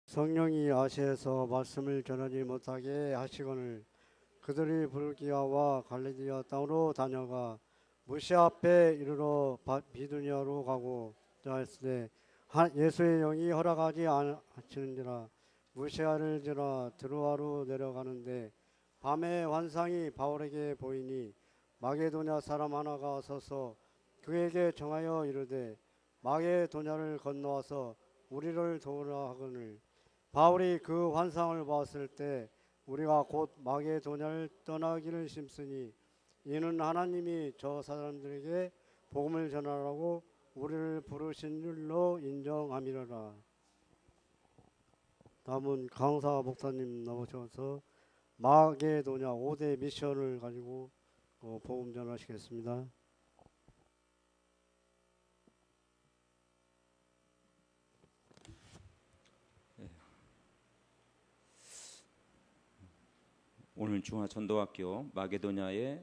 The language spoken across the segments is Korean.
성령이 아시아에서 말씀을 전하지 못하게 하시거늘 그들이 불기아와 갈릴리아 땅으로 다녀가 무시아 앞에 이르러 비두니아로 가고 자했으되 예수의 영이 허락하지 않으시는지라 무시아를 지나 드로아로 내려가는데 밤에 환상이 바울에게 보이니 마게도냐 사람 하나가 서서 그에게 정하여 이르되 마게도냐를 건너와서 우리를 도우라 하거늘 바울이 그 환상을 보았을 때 우리가 곧 마게도냐를 떠나기를 심쓰니 이는 하나님이 저 사람들에게 복음을 전하라고 우리를 부르신 줄로 인정함이로라. 다음은 강사 목사님 나오셔서 마게도냐 5대 미션을 가지고 복음 전하시겠습니다. 오늘 중화전도학교 마게도냐의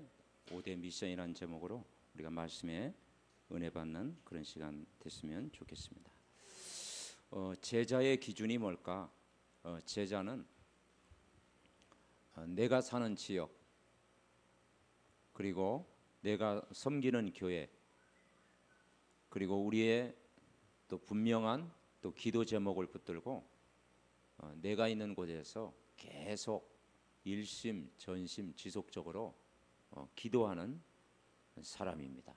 5대 미션이라는 제목으로 우리가 말씀에 은혜 받는 그런 시간 됐으면 좋겠습니다. 제자의 기준이 뭘까? 제자는 내가 사는 지역, 그리고 내가 섬기는 교회, 그리고 우리의 또 분명한 또 기도 제목을 붙들고 내가 있는 곳에서 계속 일심, 전심, 지속적으로 기도하는 사람입니다.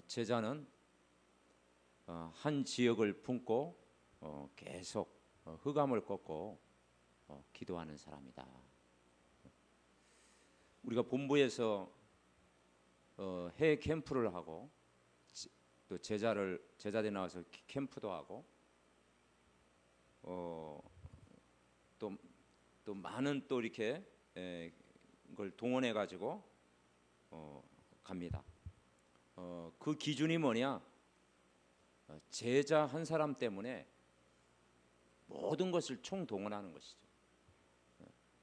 제자는 한 지역을 품고 계속 흑암을 꺾고 기도하는 사람이다. 우리가 본부에서 해외 캠프를 하고 또 제자들 나와서 캠프도 하고 또 많은 또 이렇게 걸 동원해 가지고 갑니다. 그 기준이 뭐냐? 제자 한 사람 때문에 모든 것을 총동원하는 것이죠.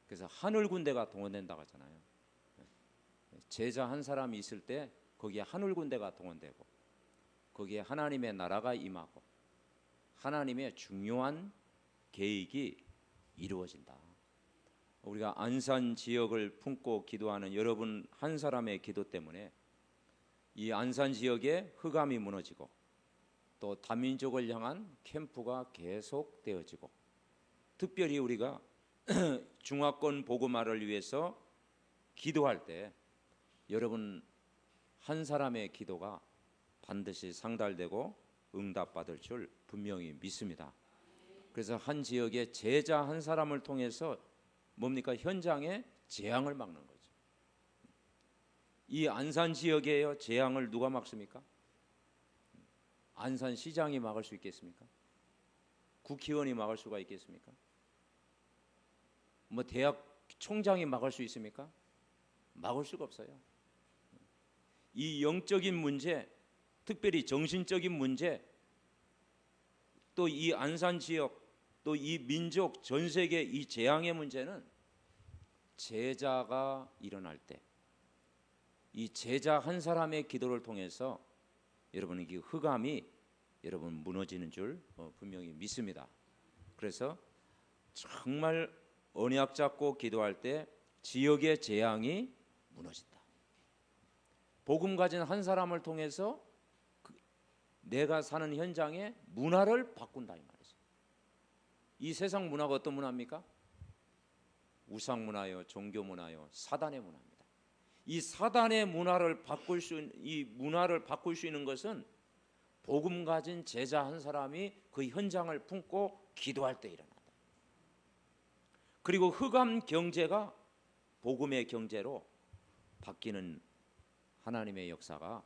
그래서 하늘 군대가 동원된다고 하잖아요. 제자 한 사람이 있을 때 거기에 하늘 군대가 동원되고 거기에 하나님의 나라가 임하고 하나님의 중요한 계획이 이루어진다. 우리가 안산 지역을 품고 기도하는 여러분 한 사람의 기도 때문에 이 안산 지역의 흑암이 무너지고 또 다민족을 향한 캠프가 계속되어지고 특별히 우리가 중화권 복음화를 위해서 기도할 때 여러분 한 사람의 기도가 반드시 상달되고 응답받을 줄 분명히 믿습니다. 그래서 한 지역의 제자 한 사람을 통해서 뭡니까? 현장에 재앙을 막는 거죠. 이 안산 지역의 재앙을 누가 막습니까? 안산시장이 막을 수 있겠습니까? 국회의원이 막을 수가 있겠습니까? 뭐 대학 총장이 막을 수 있습니까? 막을 수가 없어요. 이 영적인 문제, 특별히 정신적인 문제, 또 이 안산 지역, 또 이 민족, 전 세계 이 재앙의 문제는 제자가 일어날 때, 이 제자 한 사람의 기도를 통해서 여러분 이 흑암이 여러분 무너지는 줄 분명히 믿습니다. 그래서 정말 언약 잡고 기도할 때 지역의 재앙이 무너진다. 복음 가진 한 사람을 통해서 내가 사는 현장의 문화를 바꾼다 이 말이죠. 이 세상 문화가 어떤 문화입니까? 우상 문화요, 종교 문화요, 사단의 문화입니다. 이 사단의 문화를 바꿀 수 있는 것은 복음 가진 제자 한 사람이 그 현장을 품고 기도할 때 일어난다. 그리고 흑암 경제가 복음의 경제로 바뀌는 하나님의 역사가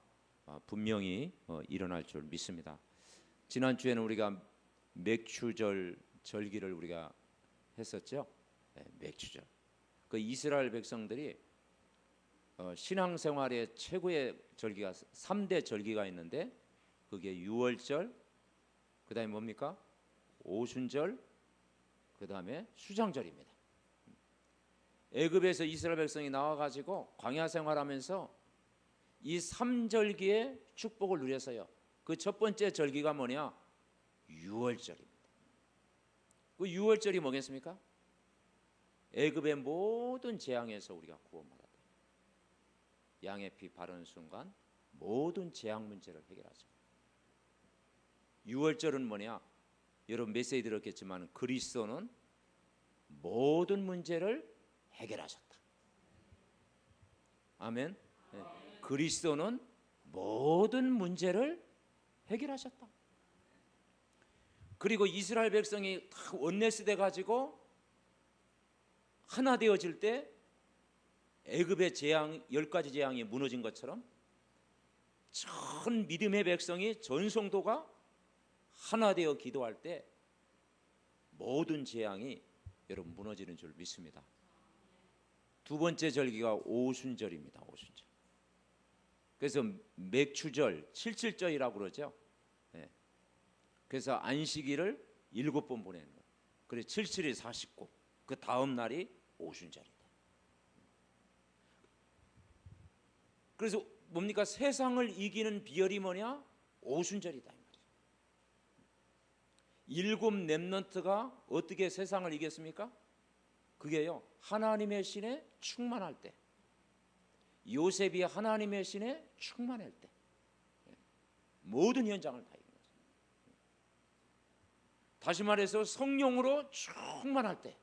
분명히 일어날 줄 믿습니다. 지난주에는 우리가 맥추절 절기를 우리가 했었죠. 네, 맥추절. 그 이스라엘 백성들이 신앙생활의 최고의 절기가 3대 절기가 있는데 그게 유월절, 그 다음에 뭡니까? 오순절, 그 다음에 수장절입니다. 애굽에서 이스라엘 백성이 나와가지고 광야 생활하면서 이 3절기의 축복을 누렸어요. 그 첫 번째 절기가 뭐냐? 유월절입니다. 그 유월절이 뭐겠습니까? 애굽의 모든 재앙에서 우리가 구원받았다. 양의 피 바르는 순간 모든 재앙 문제를 해결하죠. 유월절은 뭐냐? 여러분 메시지 들었겠지만 그리스도는 모든 문제를 해결하셨다. 아멘. 네. 그리스도는 모든 문제를 해결하셨다. 그리고 이스라엘 백성이 다 원내스돼 가지고 하나 되어질 때 애굽의 재앙 10가지 재앙이 무너진 것처럼 전 믿음의 백성이 전성도가 하나 되어 기도할 때 모든 재앙이 여러분 무너지는 줄 믿습니다. 두 번째 절기가 오순절입니다. 오순절. 그래서 맥추절, 칠칠절이라고 그러죠. 네. 그래서 안식일을 7번 보내는 거예요. 그래서 77이 49. 그 다음 날이 오순절이다. 그래서 뭡니까? 세상을 이기는 비결이 뭐냐? 오순절이다. 7 렘넌트가 어떻게 세상을 이겼습니까? 그게요, 하나님의 신에 충만할 때, 요셉이 하나님의 신에 충만할 때 모든 현장을 다 이긴 거죠. 다시 말해서 성령으로 충만할 때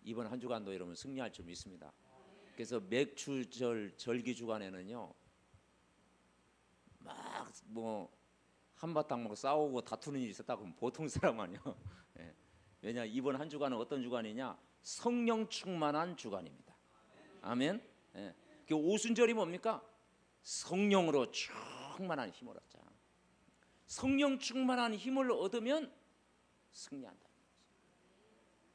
이번 한 주간도 여러분 승리할 줄 믿습니다. 그래서 맥추절 절기 주간에는요, 막 뭐 한바탕 막 싸우고 다투는 일이 있었다 그러면 보통 사람 아니요. 예. 왜냐, 이번 한 주간은 어떤 주간이냐? 성령 충만한 주간입니다. 아멘. 예. 그 오순절이 뭡니까? 성령으로 충만한 힘을 얻자. 성령 충만한 힘을 얻으면 승리한다.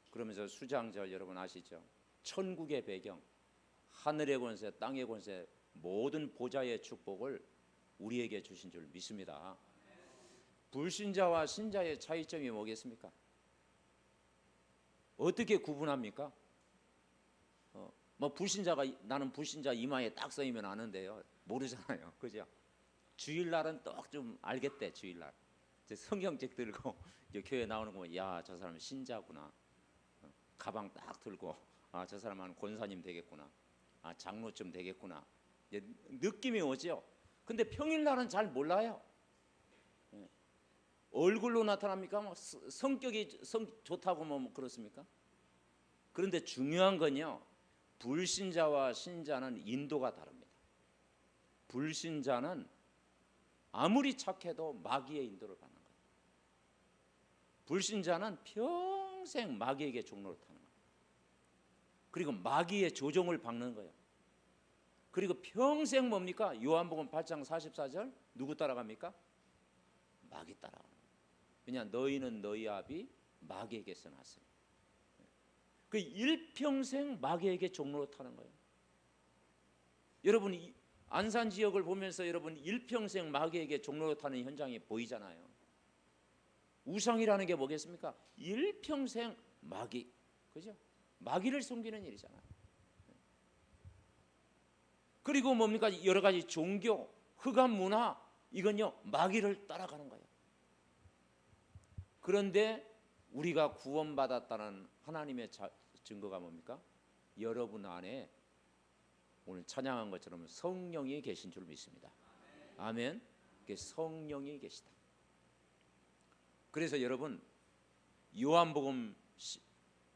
그러면서 수장절 여러분 아시죠? 천국의 배경, 하늘의 권세, 땅의 권세, 모든 보좌의 축복을 우리에게 주신 줄 믿습니다. 불신자와 신자의 차이점이 뭐겠습니까? 어떻게 구분합니까? 뭐 불신자가 나는 불신자 이마에 딱 써이면 아는데요, 모르잖아요, 그죠? 주일날은 딱 좀 알겠대. 주일날 성경책 들고 교회 나오는 거, 야, 저 사람은 신자구나. 가방 딱 들고, 아, 저 사람은 권사님 되겠구나. 아, 장로쯤 되겠구나. 느낌이 오죠. 근데 평일날은 잘 몰라요. 얼굴로 나타납니까? 뭐 성격이 좋다고 뭐 그렇습니까? 그런데 중요한 건요, 불신자와 신자는 인도가 다릅니다. 불신자는 아무리 착해도 마귀의 인도를 받는 거예요. 불신자는 평생 마귀에게 종로를 타는 거예요. 그리고 마귀의 조종을 받는 거예요. 그리고 평생 뭡니까? 요한복음 8장 44절 누구 따라갑니까? 마귀 따라가는 거예요. 왜냐, 너희는 너희 아비 마귀에게서 났으니. 그 일평생 마귀에게 종로를 타는 거예요. 여러분 안산 지역을 보면서 여러분 일평생 마귀에게 종로를 타는 현장이 보이잖아요. 우상이라는 게 뭐겠습니까? 일평생 마귀, 그죠? 마귀를 섬기는 일이잖아요. 그리고 뭡니까? 여러 가지 종교, 흑암 문화, 이건요 마귀를 따라가는 거예요. 그런데 우리가 구원받았다는 하나님의 증거가 뭡니까? 여러분 안에 오늘 찬양한 것처럼 성령이 계신 줄 믿습니다. 아멘. 성령이 계시다. 그래서 여러분 요한복음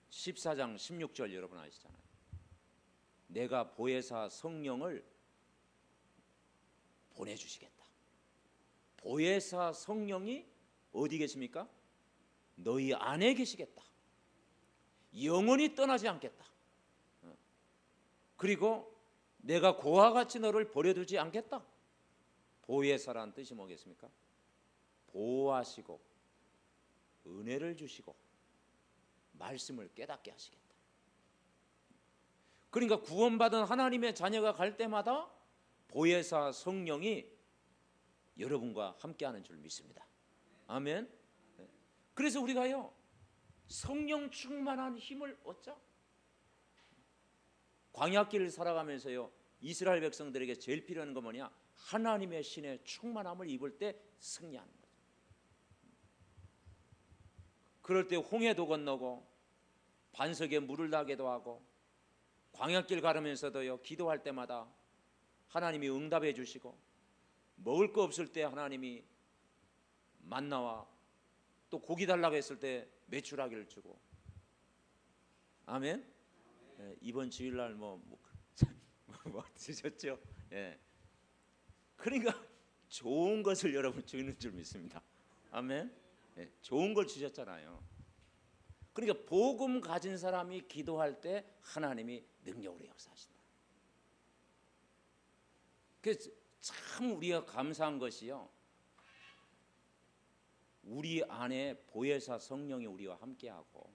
14장 16절 여러분 아시잖아요. 내가 보혜사 성령을 보내주시겠다. 보혜사 성령이 어디 계십니까? 너희 안에 계시겠다. 영원히 떠나지 않겠다. 그리고 내가 고와 같이 너를 버려두지 않겠다. 보혜사라는 뜻이 뭐겠습니까? 보호하시고 은혜를 주시고 말씀을 깨닫게 하시겠다. 그러니까 구원받은 하나님의 자녀가 갈 때마다 보혜사 성령이 여러분과 함께하는 줄 믿습니다. 아멘. 그래서 우리가요 성령 충만한 힘을 얻자. 광야길을 살아가면서요 이스라엘 백성들에게 제일 필요한 건 뭐냐? 하나님의 신의 충만함을 입을 때 승리하는 거죠. 그럴 때 홍해도 건너고 반석에 물을 나게도 하고 광야길 가르면서도요 기도할 때마다 하나님이 응답해 주시고 먹을 거 없을 때 하나님이 만나와 또 고기 달라고 했을 때 메추라기를 주고 아멘. 예, 이번 주일날 뭐 드셨죠? 예. 그러니까 좋은 것을 여러분 주는 줄 믿습니다. 아멘. 예, 좋은 걸 주셨잖아요. 그러니까 복음 가진 사람이 기도할 때 하나님이 능력으로 역사하신다. 그래서 참 우리가 감사한 것이요, 우리 안에 보혜사 성령이 우리와 함께하고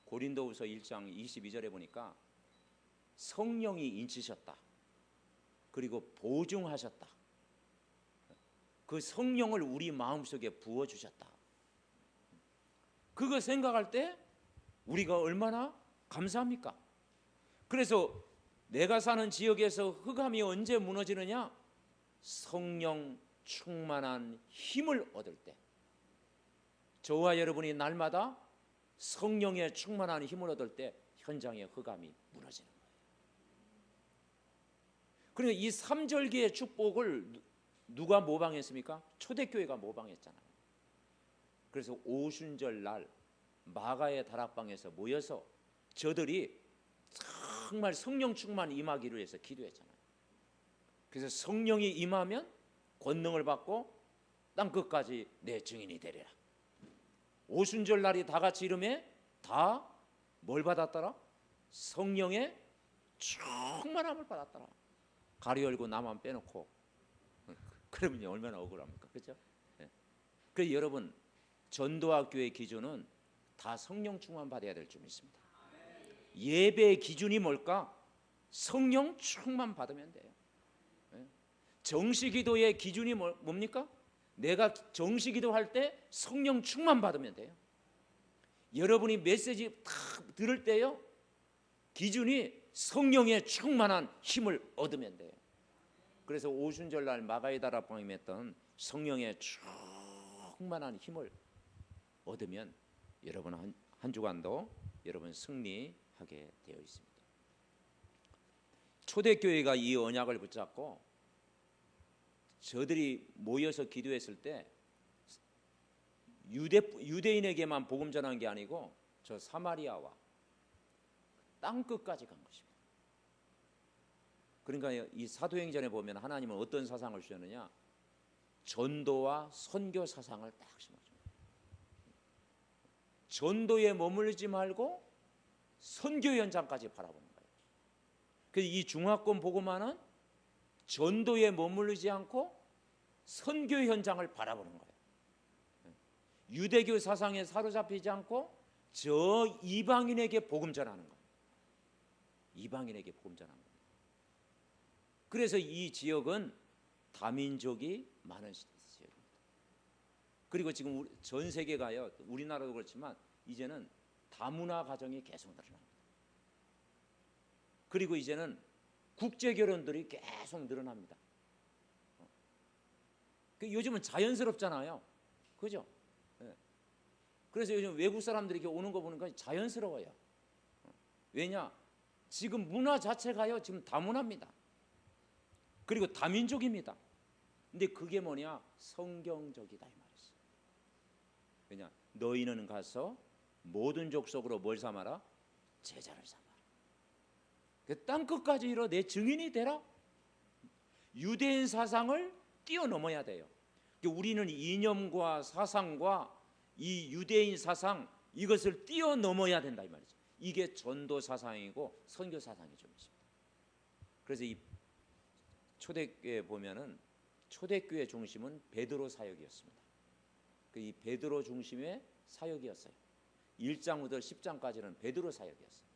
고린도후서 1장 22절에 보니까 성령이 인치셨다. 그리고 보증하셨다. 그 성령을 우리 마음속에 부어주셨다. 그거 생각할 때 우리가 얼마나 감사합니까? 그래서 내가 사는 지역에서 흑암이 언제 무너지느냐? 성령 충만한 힘을 얻을 때. 저와 여러분이 날마다 성령의 충만한 힘을 얻을 때 현장의 흑암이 무너지는 거예요. 그러니까 이 삼절기의 축복을 누가 모방했습니까? 초대교회가 모방했잖아요. 그래서 오순절 날 마가의 다락방에서 모여서 저들이 정말 성령 충만 임하기를 위해서 기도했잖아요. 그래서 성령이 임하면 권능을 받고 땅 끝까지 내 증인이 되리라. 오순절 날이 다 같이 이름에 다 뭘 받았더라? 성령의 충만함을 받았더라. 가리 열고 나만 빼놓고 그러면 얼마나 억울합니까? 그렇죠? 네. 그래서 여러분 전도학 교회 기준은 다 성령 충만 받아야 될 줄 믿습니다. 예배의 기준이 뭘까? 성령 충만 받으면 돼요. 네. 정시기도의 기준이 뭡니까? 내가 정시기도할 때 성령 충만 받으면 돼요. 여러분이 메시지 다 들을 때요 기준이 성령의 충만한 힘을 얻으면 돼요. 그래서 오순절 날 마가의 다락방에 했던 성령의 충만한 힘을 얻으면 여러분 한 주간도 여러분 승리하게 되어 있습니다. 초대교회가 이 언약을 붙잡고 저들이 모여서 기도했을 때 유대인에게만 복음 전한 게 아니고 저 사마리아와 땅 끝까지 간 것입니다. 그러니까 이 사도행전에 보면 하나님은 어떤 사상을 주셨느냐? 전도와 선교 사상을 딱 심어줍니다. 전도에 머물지 말고 선교 현장까지 바라보는 거예요. 그래서 이 중화권 복음화는 전도에 머무르지 않고 선교 현장을 바라보는 거예요. 유대교 사상에 사로잡히지 않고 저 이방인에게 복음 전하는 거예요. 이방인에게 복음 전하는 거예요. 그래서 이 지역은 다민족이 많은 지역입니다. 그리고 지금 전 세계가요, 우리나라도 그렇지만 이제는 다문화 가정이 계속 늘어납니다. 그리고 이제는 국제 결혼들이 계속 늘어납니다. 요즘은 자연스럽잖아요. 그죠? 네. 그래서 요즘 외국 사람들이 이렇게 오는 거 보니까 자연스러워요. 왜냐? 지금 문화 자체가요, 지금 다문화입니다. 그리고 다민족입니다. 근데 그게 뭐냐? 성경적이다 이 말이었어요. 왜냐? 너희는 가서 모든 족속으로 뭘 삼아라? 제자를 삼아라. 땅 끝까지 이뤄 내 증인이 되라. 유대인 사상을 뛰어넘어야 돼요. 우리는 이념과 사상과 이 유대인 사상 이것을 뛰어넘어야 된다 이 말이죠. 이게 전도 사상이고 선교 사상이죠. 그래서 이 초대교회 보면은 초대교회 중심은 베드로 사역이었습니다. 이 베드로 중심의 사역이었어요. 1장부터 10장까지는 베드로 사역이었어요.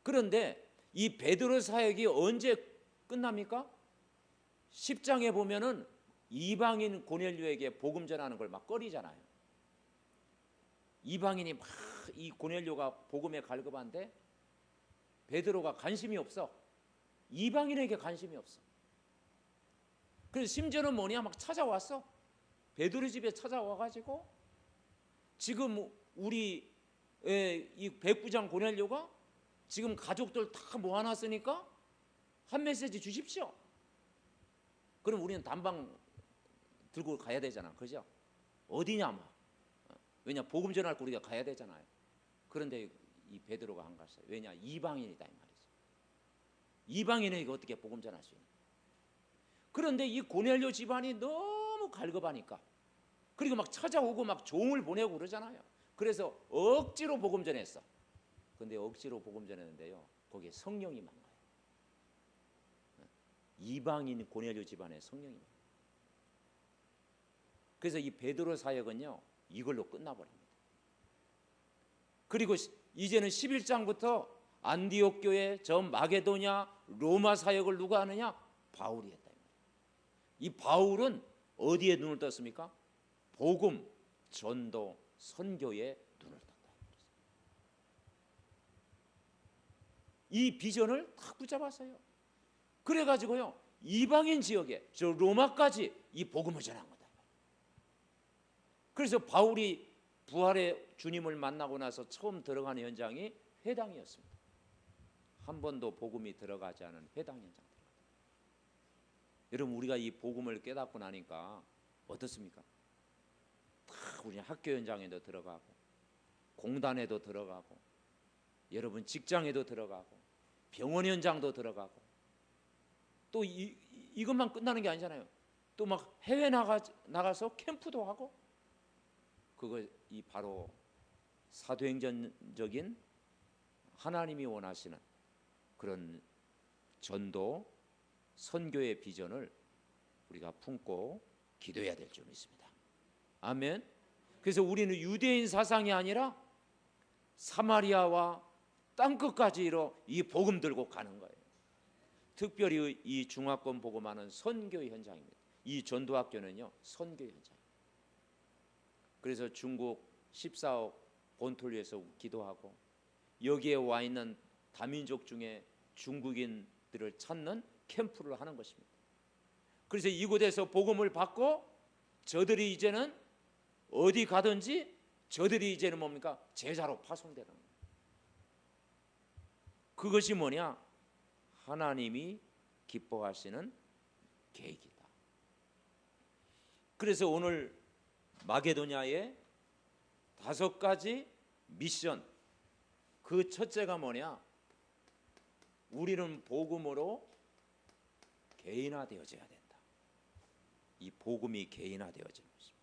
그런데 이 베드로 사역이 언제 끝납니까? 10장에 보면은 이방인 고넬료에게 복음 전하는 걸 막 꺼리잖아요. 이방인이 막 이 고넬료가 복음에 갈급한데 베드로가 관심이 없어. 이방인에게 관심이 없어. 그래서 심지어는 뭐냐 막 찾아왔어. 베드로 집에 찾아와가지고 지금 우리 이 백부장 고넬료가 지금 가족들 다 모아놨으니까 한 메시지 주십시오. 그럼 우리는 단방 들고 가야 되잖아, 그죠? 어디냐 뭐. 왜냐 복음 전할 거 우리가 가야 되잖아요. 그런데 이 베드로가 안 갔어요. 왜냐 이방인이다 이 말이죠. 이방인에게 어떻게 복음 전할 수 있냐. 그런데 이 고넬료 집안이 너무 갈급하니까, 그리고 막 찾아오고 막 종을 보내고 그러잖아요. 그래서 억지로 복음 전했어. 근데 억지로 복음 전했는데요, 거기에 성령이 만 거예요. 이방인 고넬료 집안에 성령이 만 거예요. 그래서 이 베드로 사역은요 이걸로 끝나버립니다. 그리고 이제는 11장부터 안디옥 교회, 저 마게도냐, 로마 사역을 누가 하느냐? 바울이 했다. 이 바울은 어디에 눈을 떴습니까? 복음, 전도, 선교에 눈을 떴다. 이 비전을 딱 붙잡았어요. 그래가지고요 이방인 지역에 저 로마까지 이 복음을 전한 거다. 그래서 바울이 부활의 주님을 만나고 나서 처음 들어가는 현장이 회당이었습니다. 한 번도 복음이 들어가지 않은 회당 현장. 여러분 우리가 이 복음을 깨닫고 나니까 어떻습니까? 다 우리 학교 현장에도 들어가고 공단에도 들어가고 여러분 직장에도 들어가고 병원 현장도 들어가고 또 이것만 끝나는 게 아니잖아요. 또 막 해외 나가서 캠프도 하고, 그거 이 바로 사도행전적인 하나님이 원하시는 그런 전도 선교의 비전을 우리가 품고 기도해야 될 줄 믿습니다. 아멘. 그래서 우리는 유대인 사상이 아니라 사마리아와 땅끝까지로 이 복음 들고 가는 거예요. 특별히 이 중화권 복음하는 선교 현장입니다. 이 전도학교는요 선교 현장. 그래서 중국 14억 본토를 위해서 기도하고, 여기에 와 있는 다민족 중에 중국인들을 찾는 캠프를 하는 것입니다. 그래서 이곳에서 복음을 받고 저들이 이제는 어디 가든지 저들이 이제는 뭡니까? 제자로 파송되는 거예요. 그것이 뭐냐? 하나님이 기뻐하시는 계획이다. 그래서 오늘 마게도냐의 5가지 미션, 그 첫째가 뭐냐? 우리는 복음으로 개인화되어져야 된다. 이 복음이 개인화되어지는 것입니다.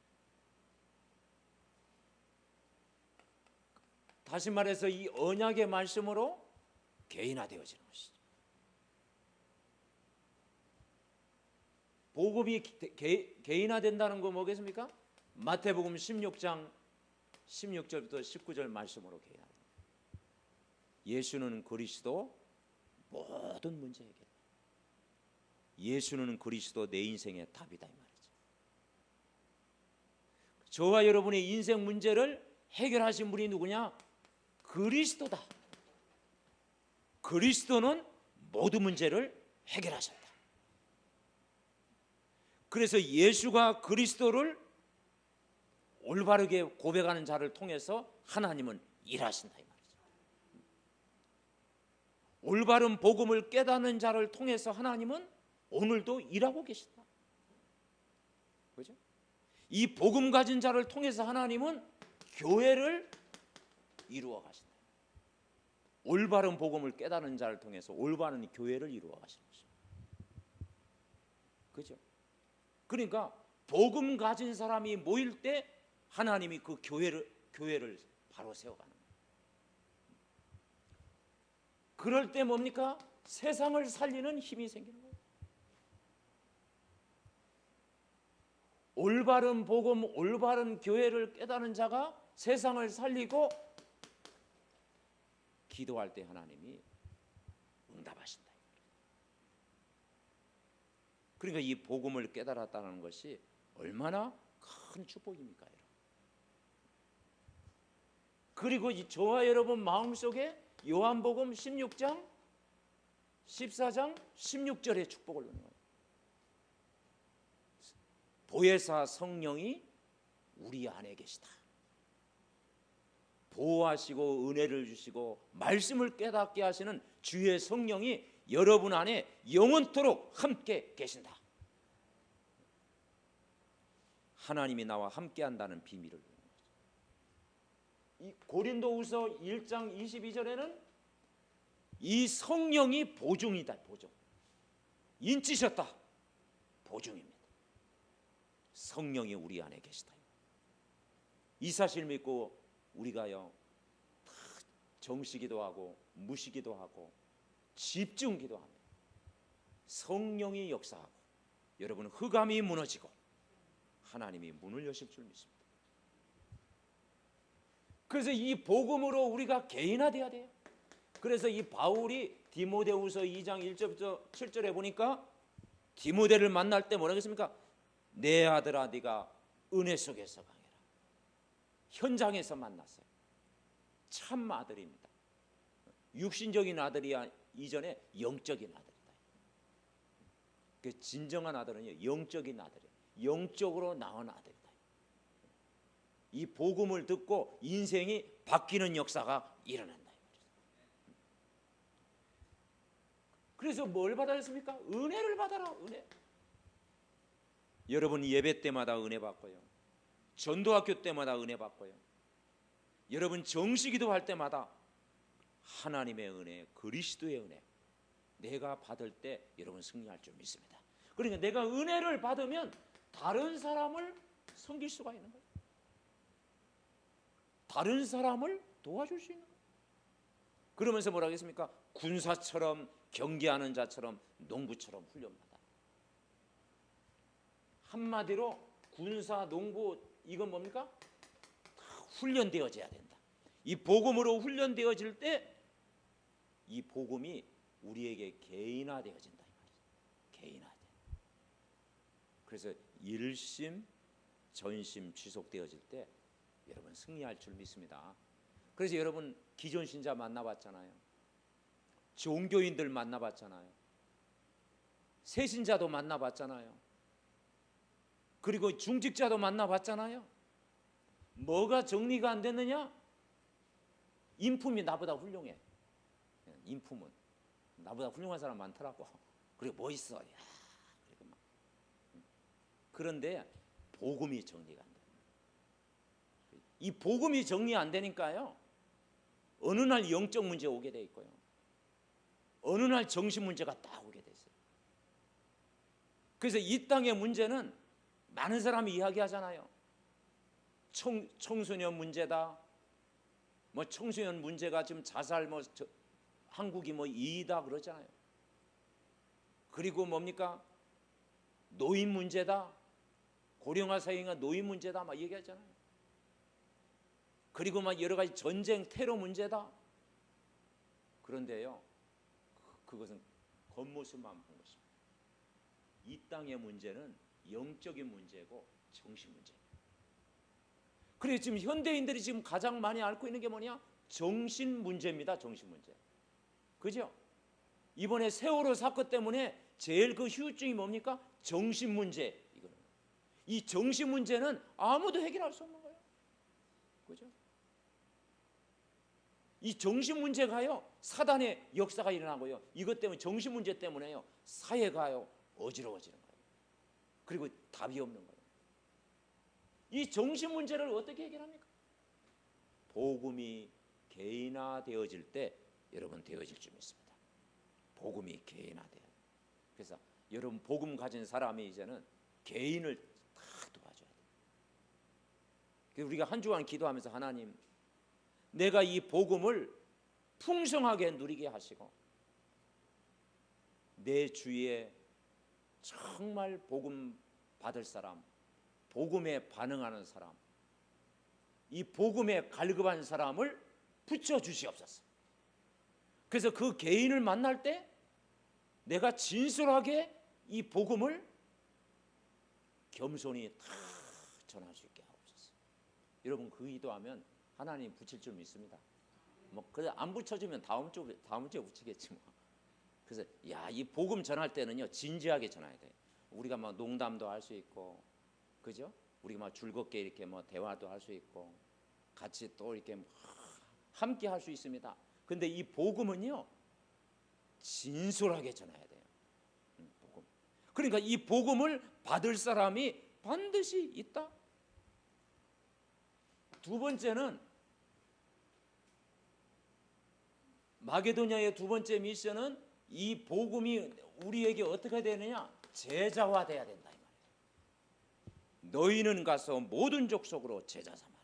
다시 말해서 이 언약의 말씀으로 개인화되어지는 것이죠. 복음이 개인화된다는 거 뭐겠습니까? 마태복음 16장 16절부터 19절 말씀으로 개인화됩니다. 예수는 그리스도, 모든 문제 해결. 예수는 그리스도, 내 인생의 답이다 이 말이죠. 저와 여러분의 인생 문제를 해결하신 분이 누구냐? 그리스도다. 그리스도는 모든 문제를 해결하셨다. 그래서 예수가 그리스도를 올바르게 고백하는 자를 통해서 하나님은 일하신다 이 말이죠. 올바른 복음을 깨닫는 자를 통해서 하나님은 오늘도 일하고 계신다. 그죠? 이 복음 가진 자를 통해서 하나님은 교회를 이루어 가신다. 올바른 복음을 깨닫는 자를 통해서 올바른 교회를 이루어 가시는 것입니다. 그죠? 그러니까 복음 가진 사람이 모일 때 하나님이 그 교회를 바로 세워가는 거예요. 그럴 때 뭡니까? 세상을 살리는 힘이 생기는 거예요. 올바른 복음, 올바른 교회를 깨닫는 자가 세상을 살리고 기도할 때 하나님이 응답하신다. 그러니까 이 복음을 깨달았다는 것이 얼마나 큰 축복입니까, 여러분? 그리고 저와 여러분 마음속에 요한복음 16장, 14장, 16절의 축복을 넣는 거예요. 보혜사 성령이 우리 안에 계시다. 보호하시고 은혜를 주시고 말씀을 깨닫게 하시는 주의 성령이 여러분 안에 영원토록 함께 계신다. 하나님이 나와 함께 한다는 비밀을. 이 고린도후서 1장 22절에는 이 성령이 보증이다. 보증. 인치셨다. 보증입니다. 성령이 우리 안에 계시다. 이 사실 믿고 우리가요 다 정시기도 하고 무시기도 하고 집중기도 합니다. 성령이 역사하고 여러분 흑암이 무너지고 하나님이 문을 여실 줄 믿습니다. 그래서 이 복음으로 우리가 개인화돼야 돼요. 그래서 이 바울이 디모데후서 2장 1절부터 7절에 보니까 디모데를 만날 때 뭐라고 했습니까? 내 아들아 네가 은혜 속에서 강해라. 현장에서 만났어요. 참 아들입니다. 육신적인 아들이 이전에 영적인 아들이다. 그 진정한 아들은요 영적인 아들이에요. 영적으로 낳은 아들이다. 이 복음을 듣고 인생이 바뀌는 역사가 일어난다. 그래서 뭘 받아야 했습니까? 은혜를 받아라. 은혜. 여러분 예배 때마다 은혜 받고요. 전도학교 때마다 은혜 받고요. 여러분 정시기도 할 때마다 하나님의 은혜, 그리스도의 은혜 내가 받을 때 여러분 승리할 줄 믿습니다. 그러니까 내가 은혜를 받으면 다른 사람을 섬길 수가 있는 거예요. 다른 사람을 도와줄 수 있는 거예요. 그러면서 뭐라고 했습니까? 군사처럼 경계하는 자처럼 농부처럼 훈련받아. 한마디로 군사, 농부 이건 뭡니까? 훈련되어져야 된다. 이 복음으로 훈련되어질 때 이 복음이 우리에게 개인화되어진다. 개인화돼. 그래서 일심, 전심 지속되어질 때 여러분 승리할 줄 믿습니다. 그래서 여러분 기존 신자 만나봤잖아요. 종교인들 만나봤잖아요. 새신자도 만나봤잖아요. 그리고 중직자도 만나봤잖아요. 뭐가 정리가 안 됐느냐? 인품이 나보다 훌륭해. 인품은 나보다 훌륭한 사람 많더라고. 그리고 뭐 있어? 야, 그리고 막. 그런데 복음이 정리가 안 돼. 이 복음이 정리 안 되니까요. 어느 날 영적 문제 오게 돼 있고요. 어느 날 정신 문제가 딱 오게 돼 있어요. 그래서 이 땅의 문제는 많은 사람이 이야기하잖아요. 청소년 문제다. 뭐 청소년 문제가 지금 자살 한국이 뭐 2위다 그러잖아요. 그리고 뭡니까? 노인 문제다. 고령화 사회가 노인 문제다 막 얘기하잖아요. 그리고 막 여러 가지 전쟁, 테러 문제다. 그런데요, 그것은 겉모습만 본 것입니다. 이 땅의 문제는 영적인 문제고 정신 문제예요. 그래서 지금 현대인들이 지금 가장 많이 앓고 있는 게 뭐냐? 정신 문제입니다. 정신 문제. 그죠? 이번에 세월호 사건 때문에 제일 그 후유증이 뭡니까? 정신 문제. 이거는. 이 정신 문제는 아무도 해결할 수 없는 거예요. 그죠? 이 정신 문제가요, 사단의 역사가 일어나고요. 이것 때문에 정신 문제 때문에요, 사회가요 어지러워지는 거예요. 그리고 답이 없는 거예요. 이 정신 문제를 어떻게 해결합니까? 복음이 개인화되어질 때 여러분 되어질 줄 믿습니다. 복음이 개인화돼요. 그래서 여러분 복음 가진 사람이 이제는 개인을 다 도와줘야 돼요. 그래서 우리가 한 주간 기도하면서 하나님, 내가 이 복음을 풍성하게 누리게 하시고 내 주위에 정말 복음 받을 사람, 복음에 반응하는 사람, 이 복음에 갈급한 사람을 붙여주시옵소서. 그래서 그 개인을 만날 때 내가 진솔하게 이 복음을 겸손히 다 전할 수 있게 하옵소서. 여러분 그 기도하면 하나님 붙일 줄 믿습니다. 뭐 그래 안 붙여주면 다음 주에 붙이겠지 뭐. 그래서 이 복음 전할 때는요 진지하게 전해야 돼. 우리가 막 농담도 할 수 있고, 그죠? 우리가 막 즐겁게 이렇게 뭐 대화도 할 수 있고, 같이 또 이렇게 함께 할 수 있습니다. 근데 이 복음은요, 진솔하게 전해야 돼요. 복음. 그러니까 이 복음을 받을 사람이 반드시 있다. 두 번째는 마게도냐의 두 번째 미션은 이 복음이 우리에게 어떻게 되느냐? 제자화돼야 된다 이 말이에요. 너희는 가서 모든 족속으로 제자 삼아라.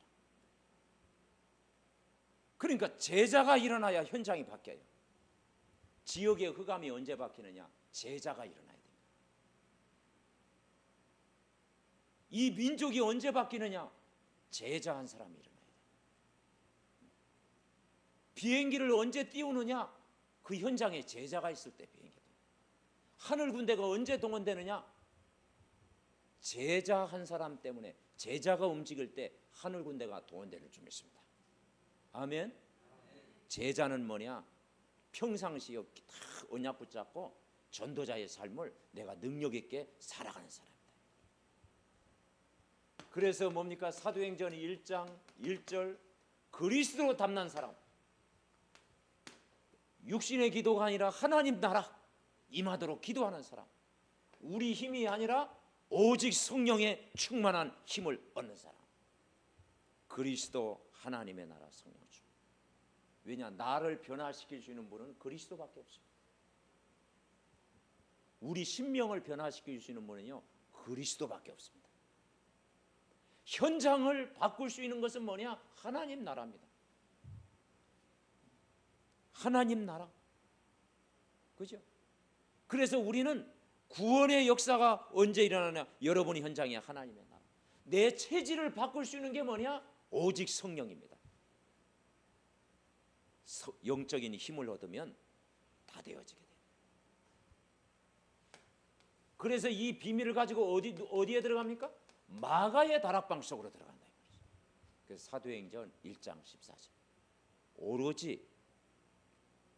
그러니까 제자가 일어나야 현장이 바뀌어요. 지역의 흑암이 언제 바뀌느냐? 제자가 일어나야 됩니다. 이 민족이 언제 바뀌느냐? 제자 한 사람이 일어나야 돼요. 비행기를 언제 띄우느냐? 그 현장에 제자가 있을 때 비행기가 돼요. 하늘 군대가 언제 동원되느냐? 제자 한 사람 때문에, 제자가 움직일 때 하늘 군대가 동원되는 줄 믿습니다. 아멘. 제자는 뭐냐? 평상시에 다 언약 붙잡고 전도자의 삶을 내가 능력 있게 살아가는 사람이다. 그래서 뭡니까? 사도행전 1장 1절 그리스도로 담난 사람, 육신의 기도가 아니라 하나님 나라 임하도록 기도하는 사람, 우리 힘이 아니라 오직 성령의 충만한 힘을 얻는 사람, 그리스도 하나님의 나라 성령 중. 왜냐? 나를 변화시킬 수 있는 분은 그리스도밖에 없습니다. 우리 심령을 변화시킬 수 있는 분은요, 그리스도밖에 없습니다. 현장을 바꿀 수 있는 것은 뭐냐? 하나님 나라입니다. 하나님 나라. 그죠? 그래서 우리는 구원의 역사가 언제 일어나냐? 여러분이 현장이 하나님의 나라. 내 체질을 바꿀 수 있는 게 뭐냐? 오직 성령입니다. 영적인 힘을 얻으면 다 되어지게 돼요. 그래서 이 비밀을 가지고 어디에 들어갑니까? 마가의 다락방 속으로 들어간다. 그래서 사도행전 1장 14절 오로지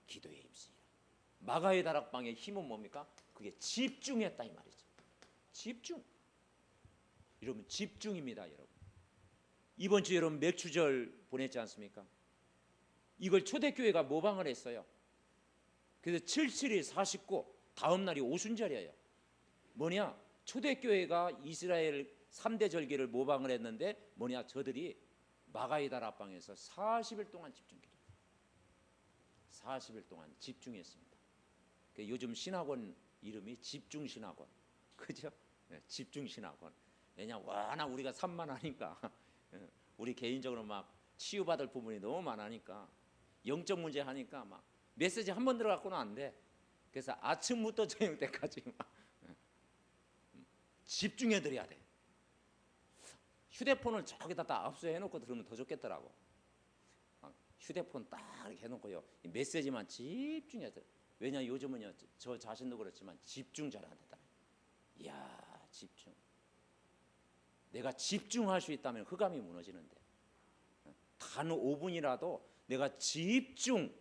기도에 힘쓰니라. 마가의 다락방의 힘은 뭡니까? 그게 집중했다 이 말이죠. 집중. 여러분 집중입니다. 여러분 이번 주 여러분 맥주절 보냈지 않습니까? 이걸 초대교회가 모방을 했어요. 그래서 77이 49 다음 날이 오순절이에요. 뭐냐? 초대교회가 이스라엘 3대 절기를 모방을 했는데 뭐냐? 저들이 마가의 다락방에서 40일 동안 집중기도. 40일 동안 집중했습니다. 요즘 신학원 이름이 집중신학원. 그죠? 네, 집중신학원. 왜냐? 워낙 우리가 산만하니까 우리 개인적으로 막 치유받을 부분이 너무 많으니까 영적 문제 하니까 막 메시지 한 번 들어갖고는 안 돼. 그래서 아침부터 저녁 때까지 막 집중해 드려야 돼. 휴대폰을 저기다 다 압수해 놓고 들으면 더 좋겠더라고. 휴대폰 딱 이렇게 해놓고요, 메시지만 집중해서. 왜냐? 요즘은요, 저 자신도 그렇지만 집중 잘 안 된다. 이야, 집중. 내가 집중할 수 있다면 흑암이 무너지는데, 단 5분이라도 내가 집중,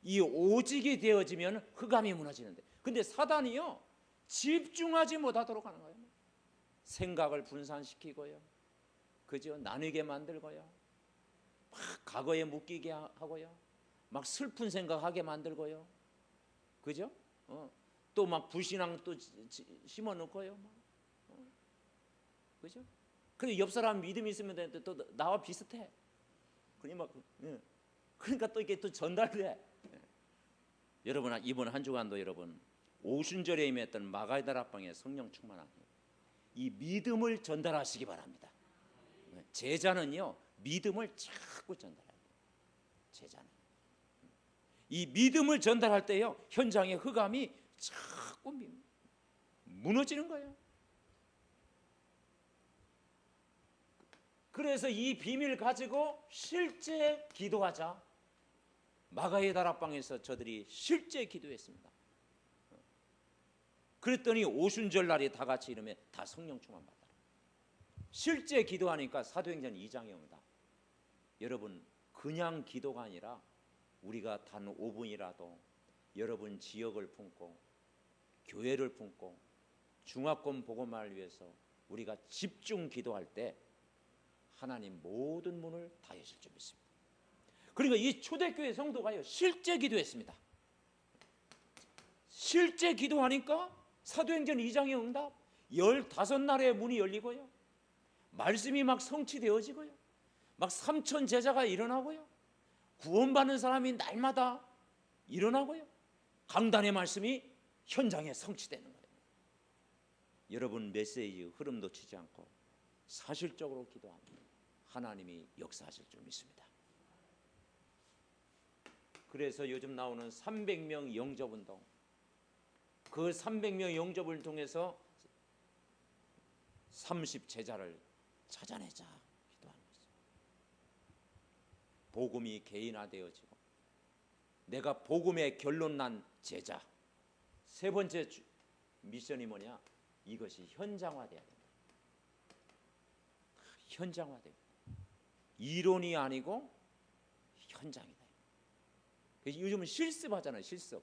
이 오직이 되어지면 흑암이 무너지는데, 근데 사단이요, 집중하지 못하도록 하는 거예요. 생각을 분산시키고요, 그죠? 나뉘게 만들고요, 막 과거에 묶이게 하고요, 막 슬픈 생각하게 만들고요, 그죠? 또 막 불신앙 또 심어 놓고요, 그죠? 그리고 옆 사람 믿음이 있으면 되는데 또 나와 비슷해. 그러니까 또 이게 또 전달돼. 여러분 이번 한 주간도 여러분 오순절에 임했던 마가의 다락방에 성령 충만한 이 믿음을 전달하시기 바랍니다. 제자는요, 믿음을 자꾸 전달해요. 제자는 이 믿음을 전달할 때요, 현장의 흑암이 자꾸 무너지는 거예요. 그래서 이 비밀을 가지고 실제 기도하자. 마가의 다락방에서 저들이 실제 기도했습니다. 그랬더니 오순절 날이 다 같이 이러면 다 성령 충만 받더라. 실제 기도하니까 사도행전 2장에 옵니다. 여러분 그냥 기도가 아니라 우리가 단 5분이라도 여러분 지역을 품고 교회를 품고 중화권 복음화를 위해서 우리가 집중 기도할 때 하나님 모든 문을 다 여실 줄 믿습니다. 그러니까 이 초대교회 성도가요 실제 기도했습니다. 실제 기도하니까 사도행전 2장의 응답 15날의 문이 열리고요. 말씀이 막 성취되어지고요. 막 3천 제자가 일어나고요. 구원받는 사람이 날마다 일어나고요. 강단의 말씀이 현장에 성취되는 거예요. 여러분 메시지 흐름 놓치지 않고 사실적으로 기도하면 하나님이 역사하실 줄 믿습니다. 그래서 요즘 나오는 300명 영접운동, 그 300명 영접을 통해서 30제자를 찾아내자 기도하는 것입니다. 복음이 개인화되어지고 내가 복음의 결론 난 제자. 세 번째 미션이 뭐냐? 이것이 현장화돼야 된다. 현장화돼야 된다. 이론이 아니고 현장이다. 그래서 요즘은 실습하잖아요. 실습.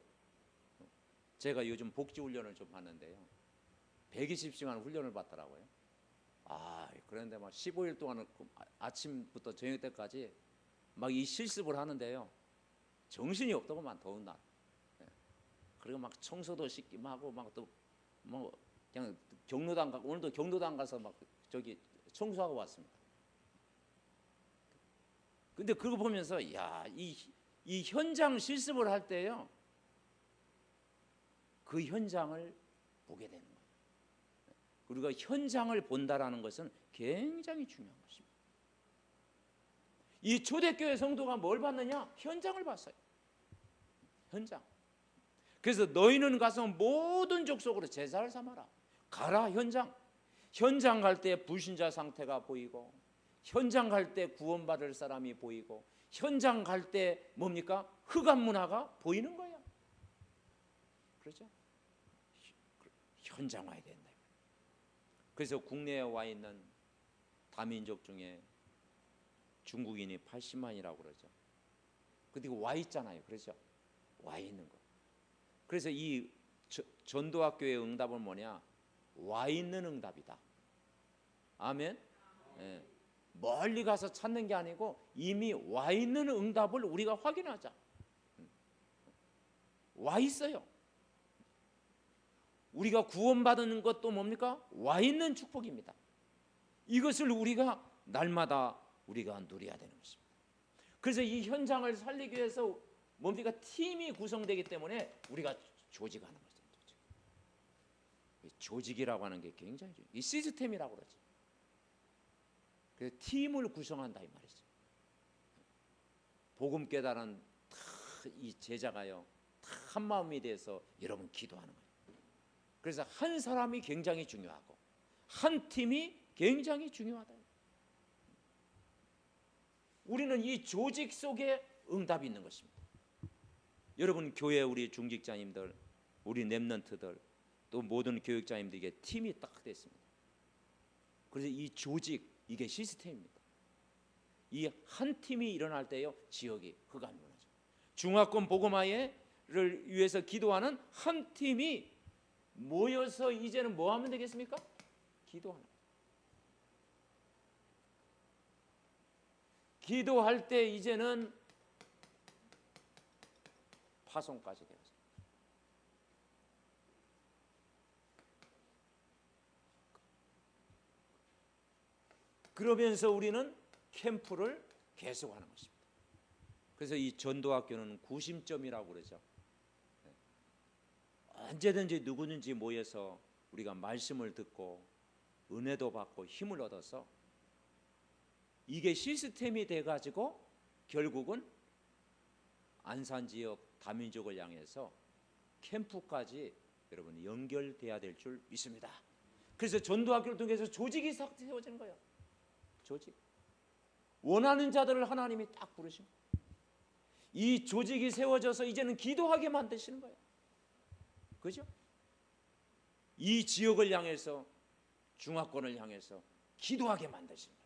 제가 요즘 복지훈련을 좀 하는데요. 120시간 훈련을 받더라고요. 그런데 막 15일 동안 아침부터 저녁 때까지 막 이 실습을 하는데요. 정신이 없더구만 더운 날. 그리고 막 청소도 시키고 하고 막 또 뭐 그냥 경로당 가고 오늘도 경로당 가서 막 저기 청소하고 왔습니다. 근데 그거 보면서 이 현장 실습을 할 때요. 그 현장을 보게 되는 거예요. 우리가 현장을 본다라는 것은 굉장히 중요한 것입니다. 이 초대교회 성도가 뭘 봤느냐? 현장을 봤어요. 현장. 그래서 너희는 가서 모든 족속으로 제사를 삼아라. 가라 현장. 현장 갈 때 불신자 상태가 보이고, 현장 갈 때 구원받을 사람이 보이고, 현장 갈 때 뭡니까? 흑암 문화가 보이는 거예요. 그렇죠? 현장화해야 된다. 그래서 국내에 와 있는 다민족 중에 중국인이 80만이라고 그러죠. 근데 이거 와 있잖아요. 그렇죠? 와 있는 거. 그래서 이 전도학교의 응답은 뭐냐? 와 있는 응답이다. 아멘. 예. 멀리 가서 찾는 게 아니고 이미 와 있는 응답을 우리가 확인하자. 와 있어요. 우리가 구원받는 것도 뭡니까? 와 있는 축복입니다. 이것을 우리가 날마다 우리가 누려야 되는 것입니다. 그래서 이 현장을 살리기 위해서 뭡니까? 팀이 구성되기 때문에 우리가 조직하는 거죠. 조직이라고 하는 게 굉장히 중요해요. 이 시스템이라고 그러죠. 그래서 팀을 구성한다 이 말이죠. 복음 깨달은 이 제자가요, 한 마음이 돼서 여러분 기도하는 거예요. 그래서 한 사람이 굉장히 중요하고 한 팀이 굉장히 중요하다. 우리는 이 조직 속에 응답이 있는 것입니다. 여러분 교회 우리 중직자님들, 우리 랩런트들, 또 모든 교육자님들에게 팀이 딱 됐습니다. 그래서 이 조직, 이게 시스템입니다. 이 한 팀이 일어날 때요, 지역이 흑암이 무너져. 중화권 복음화를 위해서 기도하는 한 팀이 모여서 이제는 뭐 하면 되겠습니까? 기도하는 거예요. 기도할 때 이제는 파송까지 되어서 그러면서 우리는 캠프를 계속하는 것입니다. 그래서 이 전도학교는 구심점이라고 그러죠. 언제든지 누구든지 모여서 우리가 말씀을 듣고 은혜도 받고 힘을 얻어서 이게 시스템이 돼가지고 결국은 안산 지역 다민족을 향해서 캠프까지 여러분 연결돼야 될 줄 믿습니다. 그래서 전도학교를 통해서 조직이 세워지는 거예요. 조직. 원하는 자들을 하나님이 딱 부르신 거예요. 이 조직이 세워져서 이제는 기도하게 만드시는 거예요. 그죠? 이 지역을 향해서 중화권을 향해서 기도하게 만드시는 거예요.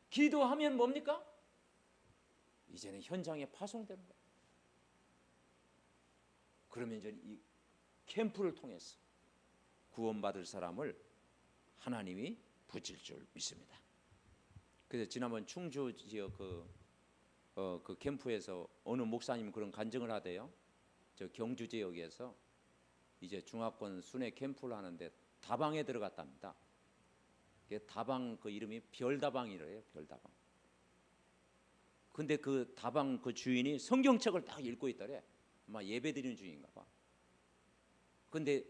기도하면 뭡니까? 이제는 현장에 파송되는 거예요. 그러면 이제 이 캠프를 통해서 구원받을 사람을 하나님이 붙일 줄 믿습니다. 그래서 지난번 충주 지역 그 그 캠프에서 어느 목사님 그런 간증을 하대요. 저 경주 지역에서 이제 중화권 순회 캠프를 하는데 다방에 들어갔답니다. 다방 그 이름이 별다방이래요. 별다방. 근데 그 다방 그 주인이 성경책을 딱 읽고 있더래. 아마 예배 드리는 중인가 봐. 근데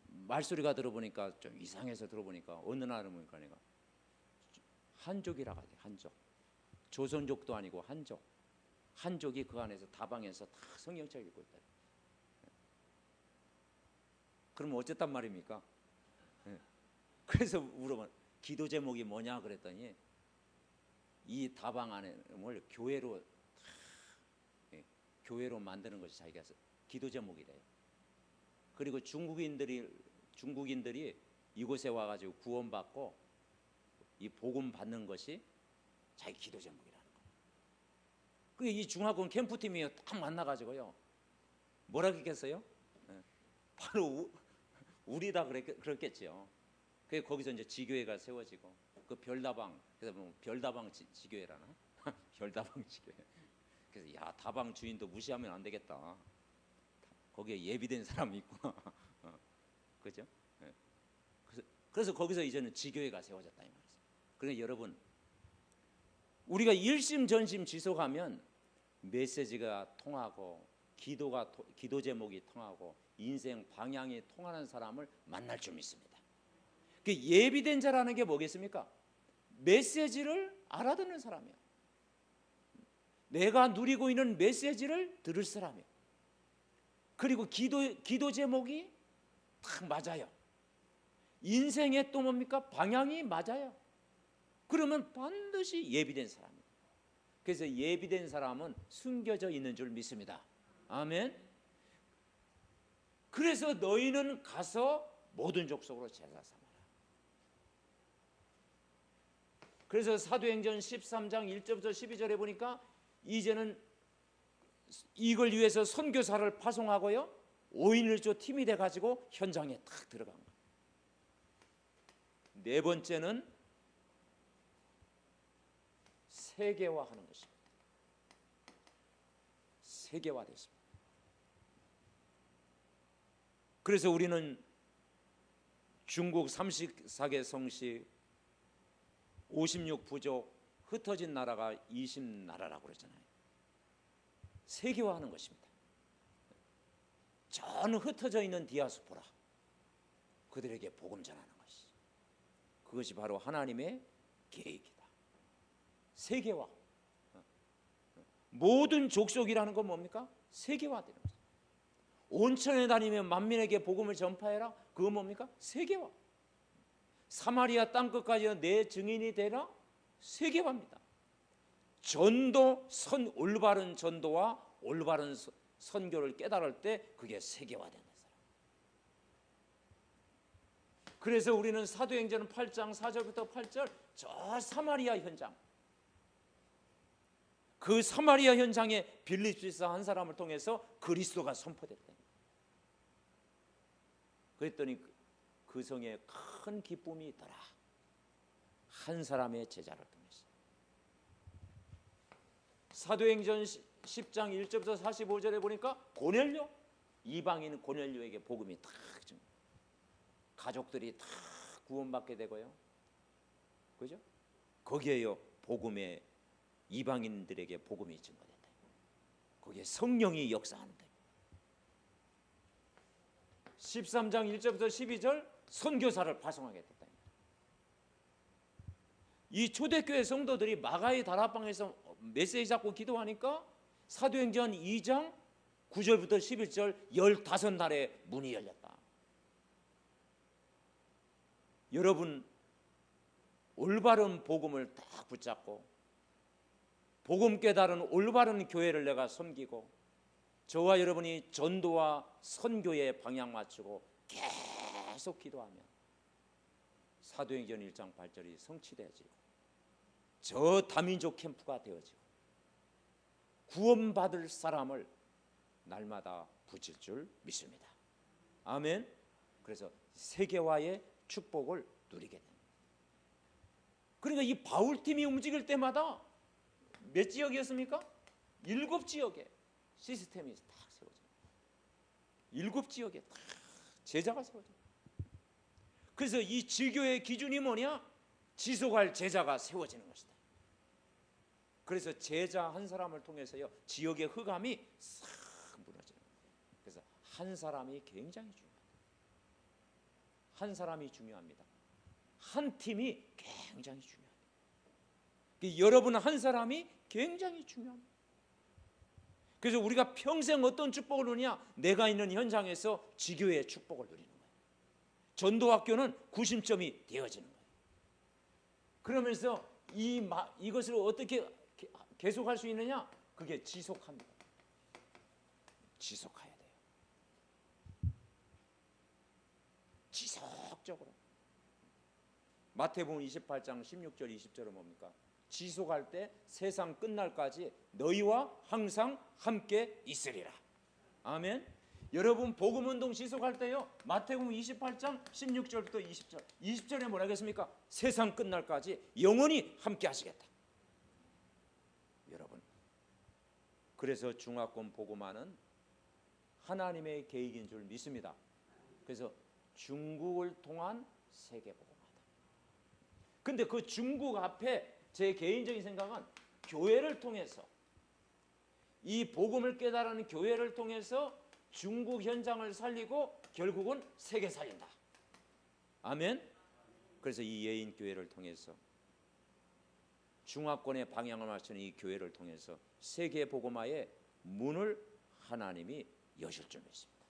말소리가 들어보니까 좀 이상해서 들어보니까 어느 날은 보니까 내가 한족이라고 하대. 한족. 조선족도 아니고 한족. 한족이 그 안에서 다방에서 다 성경책 읽고 있더래. 그럼 어쨌단 말입니까? 그래서 물어봐. 기도 제목이 뭐냐 그랬더니 이 다방 안을 교회로 만드는 것이 자기가 기도 제목이래요. 그리고 중국인들이 이곳에 와가지고 구원받고 이 복음 받는 것이 자기 기도 제목이라는 거예요. 그 이 중화권 캠프팀이 딱 만나가지고요. 뭐라 그랬겠어요? 바로 우리다 그랬겠죠. 그 거기서 이제 지교회가 세워지고 그 별다방, 그래서 뭐 별다방 지교회라나 별다방 지교회. 그래서 야 다방 주인도 무시하면 안 되겠다. 거기에 예비된 사람이 있구나. 그죠? 그래서 거기서 이제는 지교회가 세워졌다 이 말이죠. 그러니까 여러분 우리가 일심전심 지속하면 메시지가 통하고 기도 제목이 통하고 인생 방향이 통하는 사람을 만날 줄 믿습니다. 그 예비된 자라는 게 뭐겠습니까? 메시지를 알아듣는 사람이야. 내가 누리고 있는 메시지를 들을 사람이야. 그리고 기도 제목이 딱 맞아요. 인생의 또 뭡니까? 방향이 맞아요. 그러면 반드시 예비된 사람이에요. 그래서 예비된 사람은 숨겨져 있는 줄 믿습니다. 아멘. 그래서 너희는 가서 모든 족속으로 제자 삼아라. 그래서 사도행전 13장 1절부터 12절에 보니까 이제는 이걸 위해서 선교사를 파송하고요 5인일조 팀이 돼가지고 현장에 딱 들어간 거예요. 네 번째는 세계화하는 것입니다. 세계화됐습니다. 그래서 우리는 중국 34개 성씨 56부족 흩어진 나라가 20나라라고 그랬잖아요. 세계화하는 것입니다. 전 흩어져 있는 디아스포라 그들에게 복음 전하는 것이 그것이 바로 하나님의 계획이다. 세계화. 모든 족속이라는 건 뭡니까? 세계화되는 것입니다. 온천에 다니면 만민에게 복음을 전파해라. 그건 뭡니까? 세계화. 사마리아 땅끝까지 내 증인이 되라. 세계화입니다. 전도, 올바른 전도와 올바른 선교를 깨달을 때 그게 세계화된다. 그래서 우리는 사도행전 8장 4절부터 8절 저 사마리아 현장, 그 사마리아 현장에 빌립보서 한 사람을 통해서 그리스도가 선포됐다. 그랬더니 그 성에 큰 기쁨이 있더라. 한 사람의 제자를 통해서. 사도행전 10장 1절부터 45절에 보니까 고넬료, 이방인 고넬료에게 복음이 탁 가족들이 다 구원받게 되고요. 그죠? 거기에요 복음의 이방인들에게 복음이 증거된다. 거기에 성령이 역사한다. 13장 1절부터 12절 선교사를 파송하게 됐다. 이 초대교회 성도들이 마가의 다락방에서 메시지 잡고 기도하니까 사도행전 2장 9절부터 11절 15날에 문이 열렸다. 여러분 올바른 복음을 딱 붙잡고 복음 깨달은 올바른 교회를 내가 섬기고 저와 여러분이 전도와 선교에 방향 맞추고 계속 기도하면 사도행전 1장 8절이 성취되어지고 저 다민족 캠프가 되어지고 구원받을 사람을 날마다 붙일 줄 믿습니다. 아멘. 그래서 세계화의 축복을 누리게 됩니다. 그러니까 이 바울팀이 움직일 때마다 몇 지역이었습니까? 7지역에 시스템이 딱 세워져요. 7지역에 딱 제자가 세워져요. 그래서 이 지교의 기준이 뭐냐? 지속할 제자가 세워지는 것이다. 그래서 제자 한 사람을 통해서요, 지역의 흑암이 싹 무너지는 거예요. 그래서 한 사람이 굉장히 중요합니다. 한 사람이 중요합니다. 한 팀이 굉장히 중요합니다. 여러분 한 사람이 굉장히 중요합니다. 그래서 우리가 평생 어떤 축복을 누리냐? 내가 있는 현장에서 지교의 축복을 누리는 거예요. 전도학교는 구심점이 되어지는 거예요. 그러면서 이것을 어떻게 계속할 수 있느냐? 그게 지속합니다. 지속해야 돼요. 지속적으로. 마태복음 28장 16절 20절은 뭡니까? 지속할 때 세상 끝날까지 너희와 항상 함께 있으리라. 아멘. 여러분 복음운동 지속할 때요, 마태복음 28장 16절부터 20절 20절에 뭐라 했습니까? 세상 끝날까지 영원히 함께 하시겠다. 여러분, 그래서 중화권 복음화는 하나님의 계획인 줄 믿습니다. 그래서 중국을 통한 세계 복음화다. 근데 그 중국 앞에 제 개인적인 생각은 교회를 통해서, 이 복음을 깨달은 교회를 통해서 중국 현장을 살리고 결국은 세계 살린다. 아멘. 그래서 이 예인 교회를 통해서, 중화권의 방향을 맞추는 이 교회를 통해서 세계 복음화의 문을 하나님이 여실 줄 믿습니다.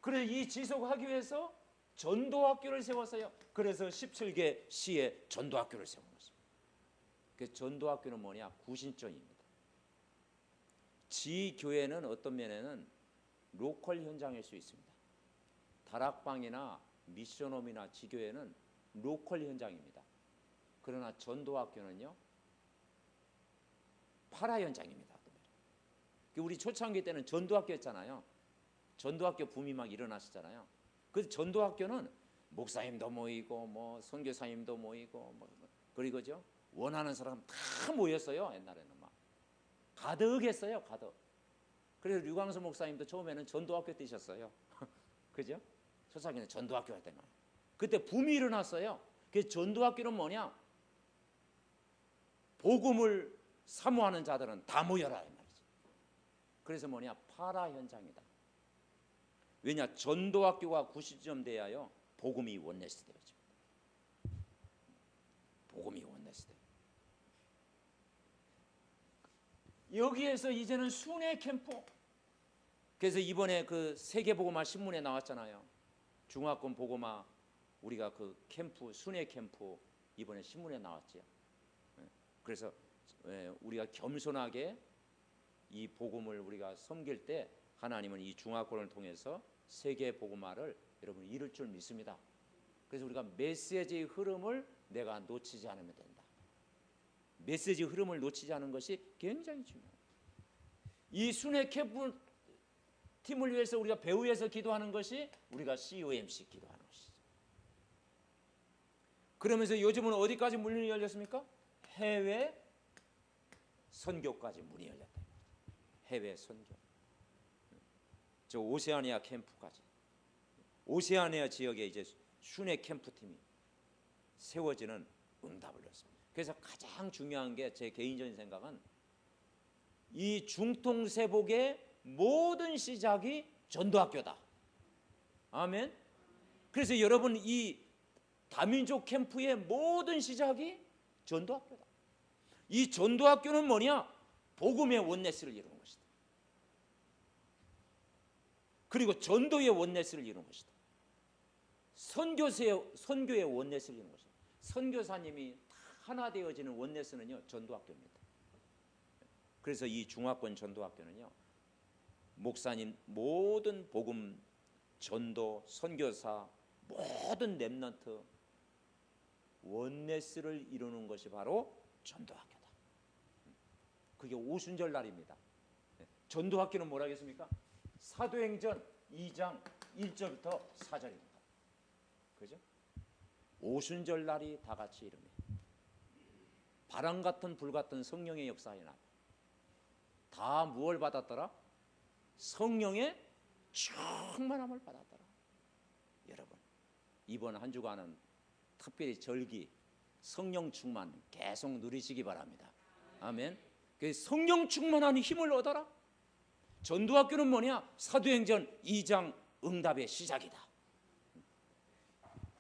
그래서 이 지속하기 위해서 전도학교를 세웠어요. 그래서 17개 시에 전도학교를 세운 것입니다. 그 전도학교는 뭐냐? 구신점입니다. 지교회는 어떤 면에는 로컬 현장일 수 있습니다. 다락방이나 미션홈이나 지교회는 로컬 현장입니다. 그러나 전도학교는요, 파라 현장입니다. 우리 초창기 때는 전도학교였잖아요. 전도학교 붐이 막 일어났었잖아요. 그 전도학교는 목사님도 모이고 뭐 선교사님도 모이고 뭐 그리고죠, 원하는 사람 다 모였어요. 옛날에는 막 가득했어요. 가득. 그래서 류광수 목사님도 처음에는 전도학교 뛰셨어요. 그죠? 초창기는 전도학교 할 때만. 그때 붐이 일어났어요. 그 전도학교는 뭐냐? 복음을 사모하는 자들은 다 모여라 이 말이죠. 그래서 뭐냐? 파라 현장이다. 왜냐? 전도학교가 구시점 돼야요, 복음이 원네스 되어집니다. 복음이 원네스 돼요. 여기에서 이제는 순회 캠프. 그래서 이번에 그 세계복음화 신문에 나왔잖아요. 중화권 복음화 우리가 그 캠프, 순회 캠프 이번에 신문에 나왔죠. 그래서 우리가 겸손하게 이 복음을 우리가 섬길 때 하나님은 이 중화권을 통해서 세계 복음화를 여러분 이룰 줄 믿습니다. 그래서 우리가 메시지의 흐름을 내가 놓치지 않으면 된다. 메시지 흐름을 놓치지 않은 것이 굉장히 중요합니다. 이 순회 캠프 팀을 위해서 우리가 배후에서 기도하는 것이 우리가 COMC 기도하는 것이죠. 그러면서 요즘은 어디까지 문이 열렸습니까? 해외 선교까지 문이 열렸다. 해외 선교. 저 오세아니아 캠프까지. 오세아니아 지역에 이제 순회 캠프팀이 세워지는 응답을 얻습니다. 그래서 가장 중요한 게 제 개인적인 생각은 이 중통세복의 모든 시작이 전도학교다. 아멘. 그래서 여러분 이 다민족 캠프의 모든 시작이 전도학교다. 이 전도학교는 뭐냐? 복음의 원네스를 이루는 것이다. 그리고 전도의 원네스를 이루는 것이다. 선교의 원네스를 이루는 것이다. 선교사님이 하나 되어지는 원네스는요, 전도학교입니다. 그래서 이 중화권 전도학교는요, 목사님 모든 복음, 전도, 선교사 모든 렘넌트 원네스를 이루는 것이 바로 전도학교다. 그게 오순절 날입니다. 전도학교는 뭐라 하겠습니까? 사도행전 2장 1절부터 4절입니다. 그죠? 오순절 날이 다 같이 이름해. 바람 같은 불 같은 성령의 역사의 날. 다 무엇을 받았더라? 성령의 충만함을 받았더라. 여러분, 이번 한 주간은 특별히 절기 성령 충만 계속 누리시기 바랍니다. 아멘. 그 성령 충만한 힘을 얻어라. 전도학교는 뭐냐? 사도행전 2장 응답의 시작이다.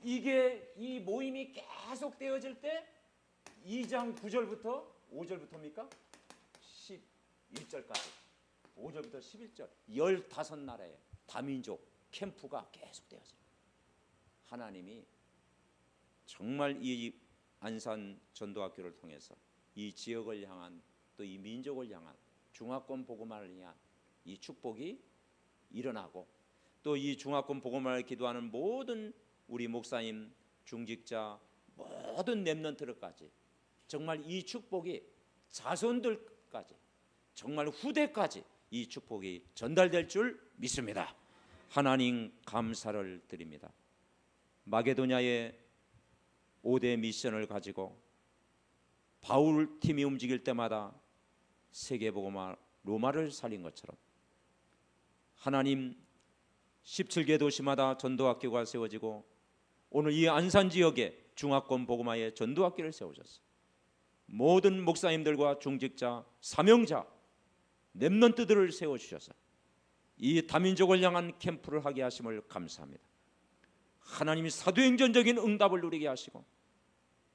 이게 이 모임이 계속 되어질 때 2장 9절부터 5절부터입니까? 11절까지 5절부터 11절 15나라의 다민족 캠프가 계속 되어집니다. 하나님이 정말 이 안산 전도학교를 통해서 이 지역을 향한 또 이 민족을 향한 중화권 복음화를 위한 이 축복이 일어나고 또 이 중화권 복음화를 기도하는 모든 우리 목사님, 중직자, 모든 렘넌트들까지 정말 이 축복이 자손들까지 정말 후대까지 이 축복이 전달될 줄 믿습니다. 하나님 감사를 드립니다. 마게도냐의 5대 미션을 가지고 바울 팀이 움직일 때마다 세계복음화 로마를 살린 것처럼 하나님 17개 도시마다 전도학교가 세워지고 오늘 이 안산 지역에 중화권 복음화의 전도학교를 세우셨어요. 모든 목사님들과 중직자, 사명자, 렘넌트들을 세워주셔서 이 다민족을 향한 캠프를 하게 하심을 감사합니다. 하나님이 사도행전적인 응답을 누리게 하시고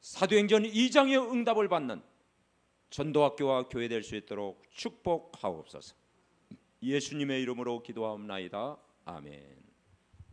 사도행전 2장의 응답을 받는 전도학교와 교회 될 수 있도록 축복하옵소서. 예수님의 이름으로 기도하옵나이다. 아멘.